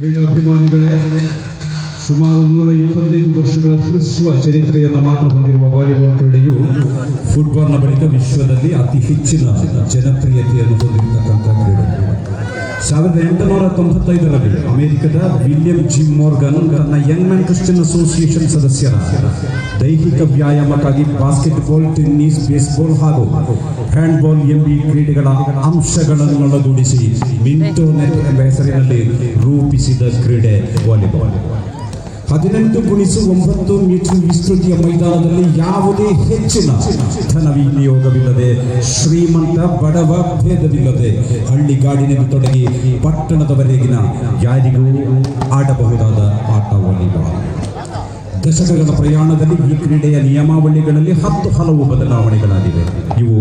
ಕ್ರೀಡಾಭಿಮಾನಿಗಳೇ, ಸುಮಾರು 125 ವರ್ಷಗಳ ತಿಳಿಸುವ ಚರಿತ್ರೆಯನ್ನು ಮಾತ್ರ ಹೊಂದಿರುವ ವಾಲಿಬಾಲ್ ಕ್ರೀಡೆಯು ಫುಟ್ಬಾಲ್ನ ಬಳಿಕ ವಿಶ್ವದಲ್ಲಿ ಅತಿ ಹೆಚ್ಚಿನ ಜನಪ್ರಿಯತೆಯನ್ನು ಹೊಂದಿರತಕ್ಕಂಥ ಕ್ರೀಡೆ. 1895ರಲ್ಲಿ ಅಮೆರಿಕದ ವಿಲಿಯಂ ಜಿ ಮಾರ್ಗನ್ ತನ್ನ ಯಂಗ್ ಮ್ಯಾನ್ ಕ್ರಿಶ್ಚಿಯನ್ ಅಸೋಸಿಯೇಷನ್ ಸದಸ್ಯರ ದೈಹಿಕ ವ್ಯಾಯಾಮಕ್ಕಾಗಿ ಬಾಸ್ಕೆಟ್ಬಾಲ್, ಟೆನ್ನಿಸ್, ಬೇಸ್ಬಾಲ್ ಹಾಗೂ ಹ್ಯಾಂಡ್ಬಾಲ್ ಎಂಬ ಕ್ರೀಡೆಗಳ ಅಂಶಗಳನ್ನೊಳಗೂಡಿಸಿ ಮಿಂಟೋನೆಟ್ ಎಂಬ ಹೆಸರಿನಲ್ಲಿ ರೂಪಿಸಿದ ಕ್ರೀಡೆ ವಾಲಿಬಾಲ್. 18x9 ಮೀಟರ್ ವಿಸ್ತೃತಿಯ ಮೈದಾನದಲ್ಲಿ ಯಾವುದೇ ಹೆಚ್ಚಿನ ಧನ ವಿನಿಯೋಗವಿಲ್ಲದೆ, ಶ್ರೀಮಂತ ಬಡವ ಭೇದವಿಲ್ಲದೆ ಹಳ್ಳಿಗಾಡಿನಲ್ಲಿ ತೊಡಗಿ ಪಟ್ಟಣದವರೆಗಿನ ಯಾರಿಗೂ ಆಡಬಹುದಾದ ಆಟ ವಾಲಿಬಾಲ್. ದಶಕಗಳ ಪ್ರಯಾಣದಲ್ಲಿ ಈ ಕ್ರೀಡೆಯ ನಿಯಮಾವಳಿಗಳಲ್ಲಿ ಹಲವು ಬದಲಾವಣೆಗಳಾಗಿವೆ. ಇವು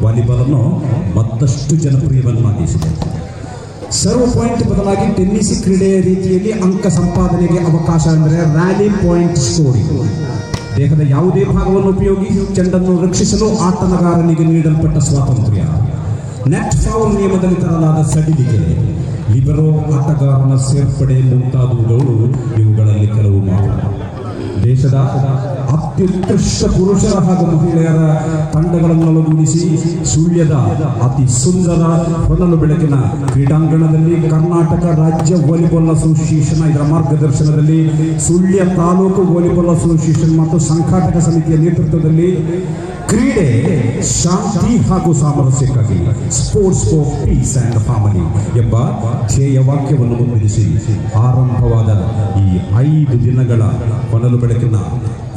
ವಾಲಿಬಾಲ್ ಅನ್ನು ಮತ್ತಷ್ಟು ಜನಪ್ರಿಯವನ್ನಾಗಿಸಿದೆ. ಸರ್ವ್ ಪಾಯಿಂಟ್ ಬದಲಾಗಿ ಟೆನ್ನಿಸ್ ಕ್ರೀಡೆಯ ರೀತಿಯಲ್ಲಿ ಅಂಕ ಸಂಪಾದನೆಗೆ ಅವಕಾಶ ಅಂದರೆ ರ್ಯಾಲಿ ಪಾಯಿಂಟ್ ಸ್ಕೋರಿಂಗ್. ದೇಹದ ಯಾವುದೇ ಭಾಗವನ್ನು ಉಪಯೋಗಿಸಿ ಚೆಂಡನ್ನು ರಕ್ಷಿಸಲು ಆಟಗಾರನಿಗೆ ನೀಡಲ್ಪಟ್ಟ ಸ್ವಾತಂತ್ರ್ಯ. ನೆಟ್ ಫೌಲ್ ನಿಯಮದಲ್ಲಿ ತರಲಾದ ಸಡಿಲಿಕೆ, ಲಿಬರೋ ಆಟಗಾರನ ಸೇರ್ಪಡೆ ಮುಂತಾದವುಗಳು ಇವುಗಳಲ್ಲಿ ಕೆಲವು ಮಾತ್ರ. ದೇಶದ ಅತ್ಯುತ್ಕೃಷ್ಟ ಪುರುಷರ ಹಾಗೂ ಮಹಿಳೆಯರ ತಂಡಗಳನ್ನೊಳಗೂಡಿಸಿ ಸುಳ್ಯದ ಅತಿ ಸುಂದರ ಹೊನಲು ಬೆಳಕಿನ ಕ್ರೀಡಾಂಗಣದಲ್ಲಿ ಕರ್ನಾಟಕ ರಾಜ್ಯ ವಾಲಿಬಾಲ್ ಅಸೋಸಿಯೇಷನ್ ಇದರ ಮಾರ್ಗದರ್ಶನದಲ್ಲಿ ಸುಳ್ಯ ತಾಲೂಕು ವಾಲಿಬಾಲ್ ಅಸೋಸಿಯೇಷನ್ ಮತ್ತು ಸಂಘಾಟಕ ಸಮಿತಿಯ ನೇತೃತ್ವದಲ್ಲಿ ಕ್ರೀಡೆ ಶಾಂತಿ ಹಾಗೂ ಸಾಮರಸ್ಯಕ್ಕಾಗಿ, sports for peace and harmony ಎಂಬ ಧ್ಯೇಯ ವಾಕ್ಯವನ್ನು ಮುಂದಿರಿಸಿ ಆರಂಭವಾದ ಈ 5 ದಿನಗಳ ಹೊನಲು ಬೆಳಕಿನ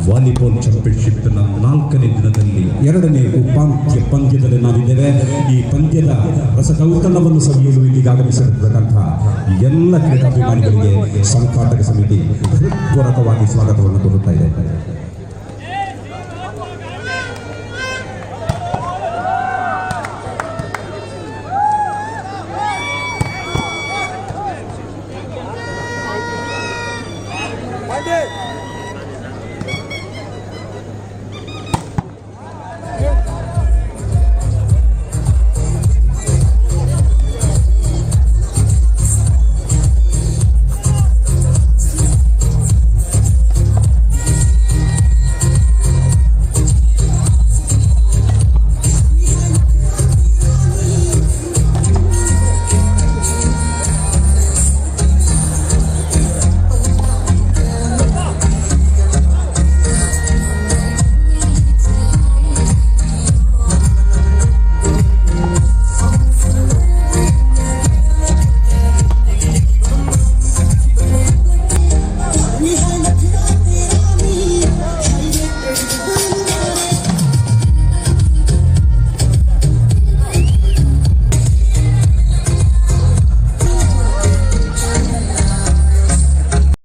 ವಾಲಿಬಾಲ್ ಚಾಂಪಿಯನ್ಶಿಪ್ನ 4ನೇ ದಿನದಲ್ಲಿ 2ನೇ ಉಪಾಂತ್ಯ ಪಂದ್ಯದಲ್ಲಿ ನಾವಿದ್ದೇವೆ. ಈ ಪಂದ್ಯದ ರಸದೌತಣವನ್ನು ಸವಿಯಲು ಇಲ್ಲಿಗೆ ಆಗಮಿಸಿರತಕ್ಕಂಥ ಎಲ್ಲ ಕ್ರೀಡಾಭಿಮಾನಿಗಳಿಗೆ ಸಂಘಾಟಕ ಸಮಿತಿ ಹೃತ್ಪೂರ್ವಕವಾಗಿ ಸ್ವಾಗತವನ್ನು ಕೋರುತ್ತಾ ಇದೆ.